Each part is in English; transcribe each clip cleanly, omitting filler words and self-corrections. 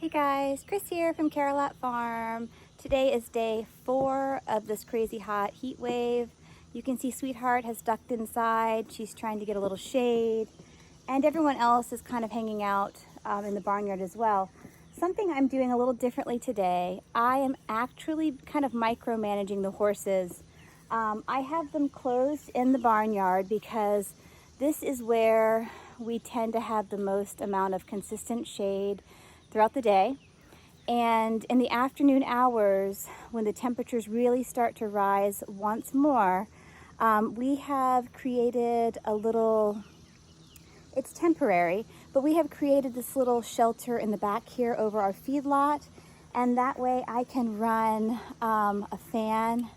Hey guys, Chris here from Carolot Farm. Today is day 4 of this crazy hot heat wave. You can see Sweetheart has ducked inside. She's trying to get a little shade, and everyone else is kind of hanging out in the barnyard as well. Something I'm doing a little differently today, I am actually kind of micromanaging the horses. I have them closed in the barnyard because this is where we tend to have the most amount of consistent shade throughout the day. And in the afternoon hours, when the temperatures really start to rise once more, we have created a little, it's temporary, but we have created this little shelter in the back here over our feedlot, and that way I can run a fan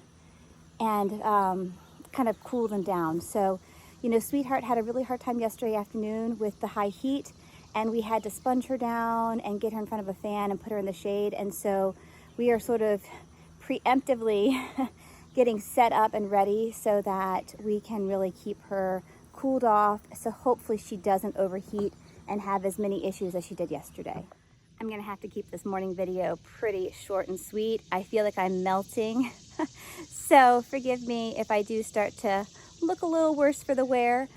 and kind of cool them down. So, you know, Sweetheart had a really hard time yesterday afternoon with the high heat, and we had to sponge her down and get her in front of a fan and put her in the shade. And so we are sort of preemptively getting set up and ready so that we can really keep her cooled off, so hopefully she doesn't overheat and have as many issues as she did yesterday. I'm gonna have to keep this morning video pretty short and sweet. I feel like I'm melting. So forgive me if I do start to look a little worse for the wear.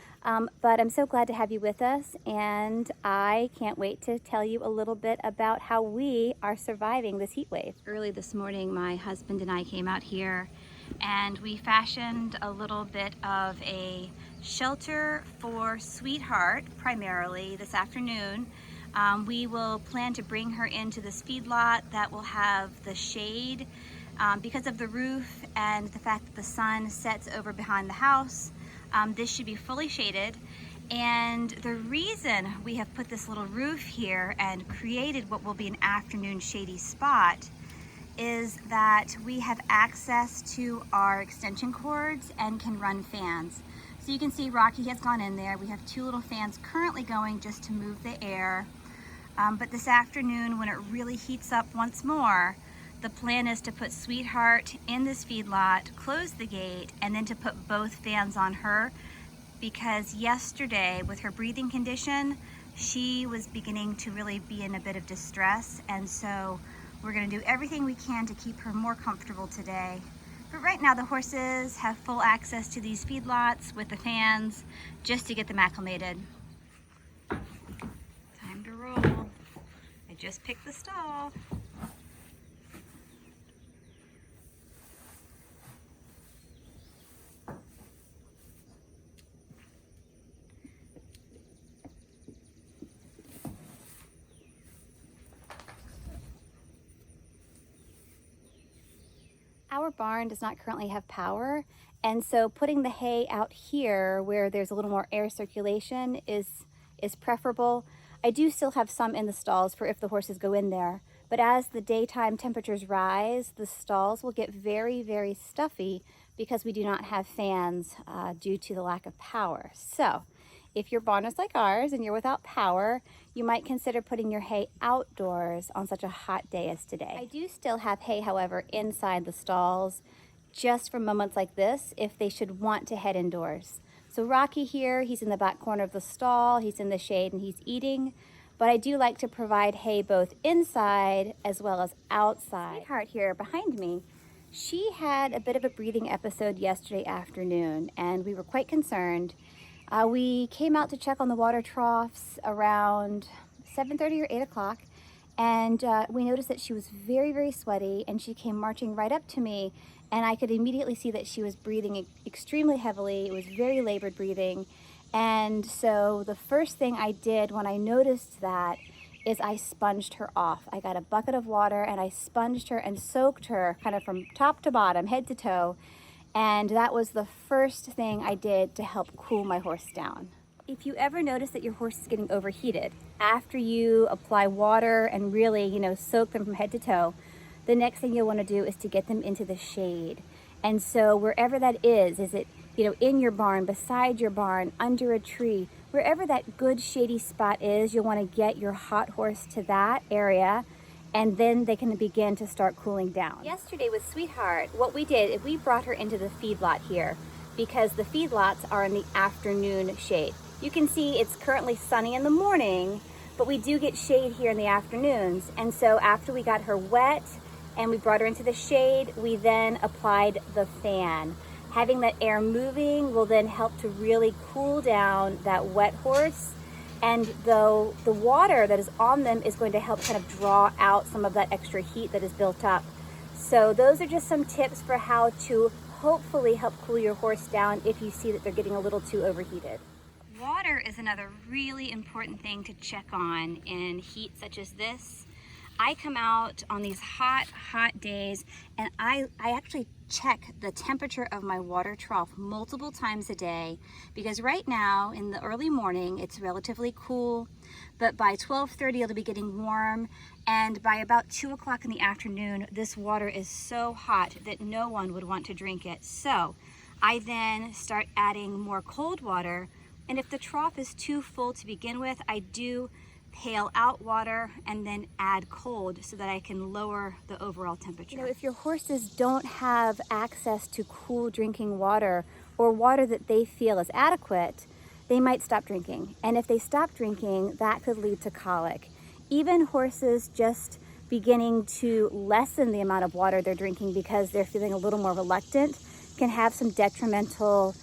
But I'm so glad to have you with us, and I can't wait to tell you a little bit about how we are surviving this heat wave. Early this morning, my husband and I came out here and we fashioned a little bit of a shelter for Sweetheart primarily this afternoon. We will plan to bring her into this feedlot that will have the shade because of the roof and the fact that the sun sets over behind the house. This should be fully shaded, and the reason we have put this little roof here and created what will be an afternoon shady spot is that we have access to our extension cords and can run fans. So you can see Rocky has gone in there. We have 2 little fans currently going just to move the air, but this afternoon when it really heats up once more, the plan is to put Sweetheart in this feedlot, close the gate, and then to put both fans on her, because yesterday with her breathing condition, she was beginning to really be in a bit of distress, and so we're going to do everything we can to keep her more comfortable today. But right now the horses have full access to these feedlots with the fans just to get them acclimated. Time to roll. I just picked the stall. Our barn does not currently have power, and so putting the hay out here where there's a little more air circulation is preferable. I do still have some in the stalls for if the horses go in there, but as the daytime temperatures rise, the stalls will get very, very stuffy because we do not have fans due to the lack of power. So if your barn is like ours and you're without power, you might consider putting your hay outdoors on such a hot day as today. I do still have hay, however, inside the stalls, just for moments like this, if they should want to head indoors. So Rocky here, he's in the back corner of the stall, he's in the shade and he's eating, but I do like to provide hay both inside as well as outside. Sweetheart here behind me, she had a bit of a breathing episode yesterday afternoon, and we were quite concerned. We came out to check on the water troughs around 7:30 or 8 o'clock, and we noticed that she was very, very sweaty, and she came marching right up to me, and I could immediately see that she was breathing extremely heavily. It was very labored breathing, and so the first thing I did when I noticed that is I sponged her off. I got a bucket of water and I sponged her and soaked her kind of from top to bottom, head to toe. And that was the first thing I did to help cool my horse down. If you ever notice that your horse is getting overheated, after you apply water and really, soak them from head to toe, the next thing you'll want to do is to get them into the shade. And so wherever that is it, in your barn, beside your barn, under a tree, wherever that good shady spot is, you'll want to get your hot horse to that area, and then they can begin to start cooling down. Yesterday with Sweetheart, what we did is we brought her into the feedlot here because the feedlots are in the afternoon shade. You can see it's currently sunny in the morning, but we do get shade here in the afternoons. And so after we got her wet and we brought her into the shade, we then applied the fan. Having that air moving will then help to really cool down that wet horse. And though the water that is on them is going to help kind of draw out some of that extra heat that is built up. So those are just some tips for how to hopefully help cool your horse down if you see that they're getting a little too overheated. Water is another really important thing to check on in heat such as this. I come out on these hot days and I actually check the temperature of my water trough multiple times a day, because right now in the early morning it's relatively cool, but by 12:30 it'll be getting warm, and by about 2 o'clock in the afternoon this water is so hot that no one would want to drink it. So I then start adding more cold water, and if the trough is too full to begin with, I do pail out water and then add cold so that I can lower the overall temperature. You know, if your horses don't have access to cool drinking water or water that they feel is adequate, they might stop drinking. And if they stop drinking, that could lead to colic. Even horses just beginning to lessen the amount of water they're drinking because they're feeling a little more reluctant can have some detrimental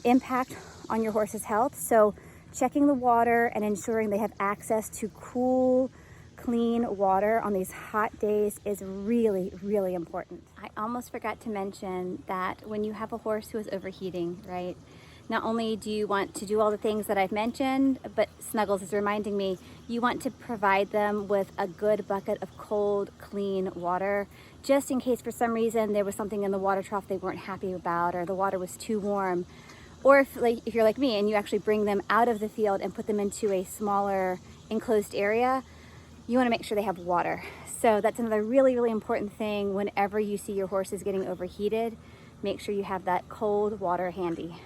impact on your horse's health. So checking the water and ensuring they have access to cool, clean water on these hot days is really, really important. I almost forgot to mention that when you have a horse who is overheating, right? Not only do you want to do all the things that I've mentioned, but Snuggles is reminding me, you want to provide them with a good bucket of cold, clean water, just in case for some reason there was something in the water trough they weren't happy about, or the water was too warm. Or if you're like me and you actually bring them out of the field and put them into a smaller enclosed area, you want to make sure they have water. So that's another really, really important thing whenever you see your horses getting overheated. Make sure you have that cold water handy.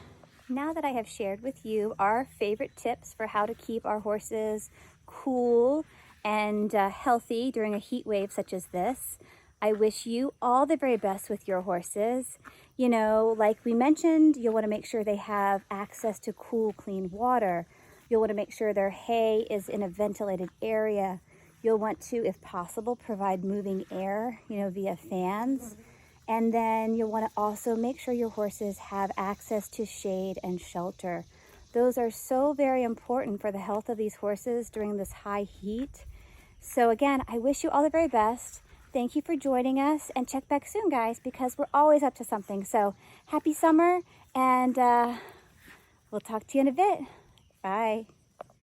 Now that I have shared with you our favorite tips for how to keep our horses cool and healthy during a heat wave such as this, I wish you all the very best with your horses. You know, like we mentioned, you'll want to make sure they have access to cool, clean water. You'll want to make sure their hay is in a ventilated area. You'll want to, if possible, provide moving air, you know, via fans. And then you'll want to also make sure your horses have access to shade and shelter. Those are so very important for the health of these horses during this high heat. So again, I wish you all the very best. Thank you for joining us, and check back soon, guys, because we're always up to something. So happy summer, and we'll talk to you in a bit. Bye.